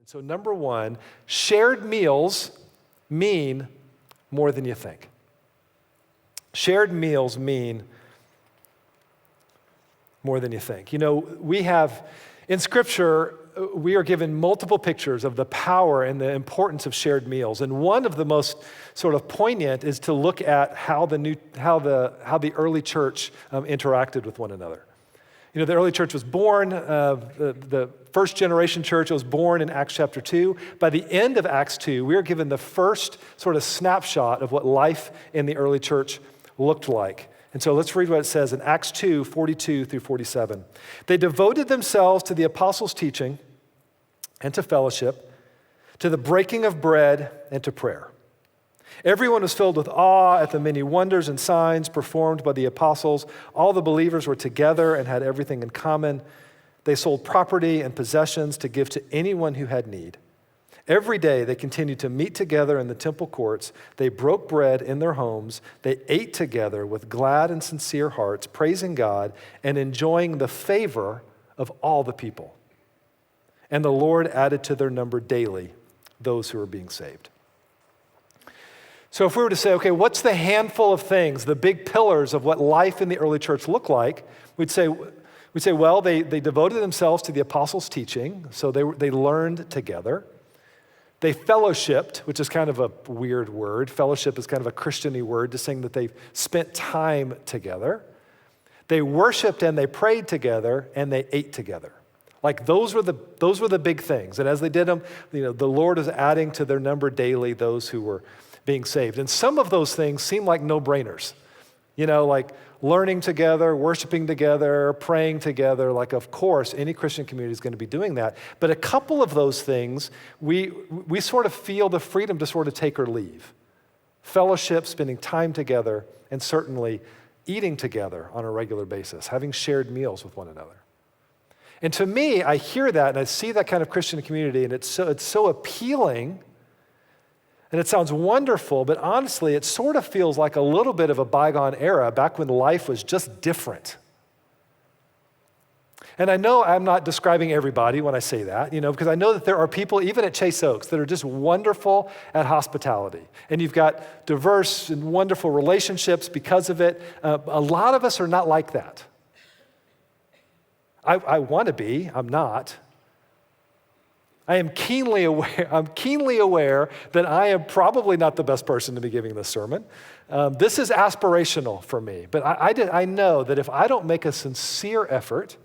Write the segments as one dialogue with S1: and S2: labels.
S1: So number one, shared meals mean more than you think. Shared meals mean more than you think. You know, we have, in Scripture, we are given multiple pictures of the power and the importance of shared meals. And one of the most sort of poignant is to look at how the early church interacted with one another. You know, the early church was born, the first generation church was born in Acts chapter 2. By the end of Acts 2, we are given the first sort of snapshot of what life in the early church looked like. And so let's read what it says in Acts 2, 42 through 47. They devoted themselves to the apostles' teaching and to fellowship, to the breaking of bread and to prayer. Everyone was filled with awe at the many wonders and signs performed by the apostles. All the believers were together and had everything in common. They sold property and possessions to give to anyone who had need. Every day they continued to meet together in the temple courts. They broke bread in their homes. They ate together with glad and sincere hearts, praising God and enjoying the favor of all the people. And the Lord added to their number daily those who were being saved. So if we were to say, okay, what's the handful of things, the big pillars of what life in the early church looked like, we'd say, well, they devoted themselves to the apostles' teaching, so they learned together. They fellowshipped, which is kind of a weird word. Fellowship is kind of a Christian-y word, just saying that they spent time together. They worshiped and they prayed together, and they ate together. Like those were the big things. And as they did them, you know, the Lord is adding to their number daily those who were being saved. And some of those things seem like no-brainers. You know, like learning together, worshiping together, praying together. Like, of course, any Christian community is going to be doing that. But a couple of those things, we sort of feel the freedom to sort of take or leave. Fellowship, spending time together, and certainly eating together on a regular basis, having shared meals with one another. And to me, I hear that and I see that kind of Christian community, and it's so appealing. And it sounds wonderful, but honestly, it sort of feels like a little bit of a bygone era back when life was just different. And I know I'm not describing everybody when I say that, you know, because I know that there are people, even at Chase Oaks, that are just wonderful at hospitality. And you've got diverse and wonderful relationships because of it. A lot of us are not like that. I want to be, I'm not. I am keenly aware that I am probably not the best person to be giving this sermon. This is aspirational for me, but I know that if I don't make a sincere effort,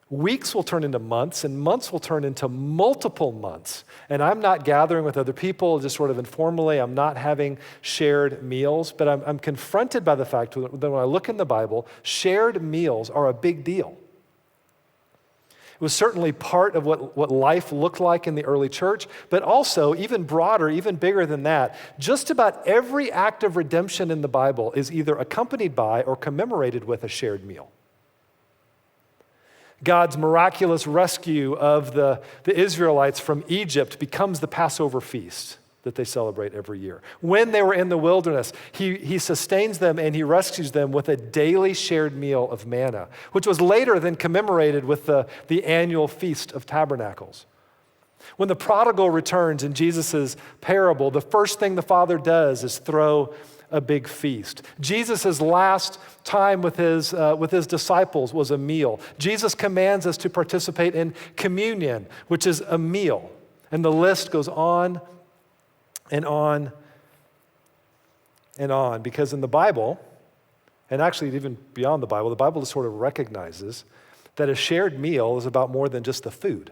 S1: weeks will turn into months, and months will turn into multiple months. And I'm not gathering with other people, just sort of informally. I'm not having shared meals, but I'm confronted by the fact that when I look in the Bible, shared meals are a big deal. It was certainly part of what life looked like in the early church, but also even broader, even bigger than that. Just about every act of redemption in the Bible is either accompanied by or commemorated with a shared meal. God's miraculous rescue of the Israelites from Egypt becomes the Passover feast that they celebrate every year. When they were in the wilderness, he sustains them and he rescues them with a daily shared meal of manna, which was later then commemorated with the annual Feast of Tabernacles. When the prodigal returns in Jesus' parable, the first thing the father does is throw a big feast. Jesus' last time with his disciples was a meal. Jesus commands us to participate in communion, which is a meal. And the list goes on and on and on, because in the Bible, and actually even beyond the Bible just sort of recognizes that a shared meal is about more than just the food.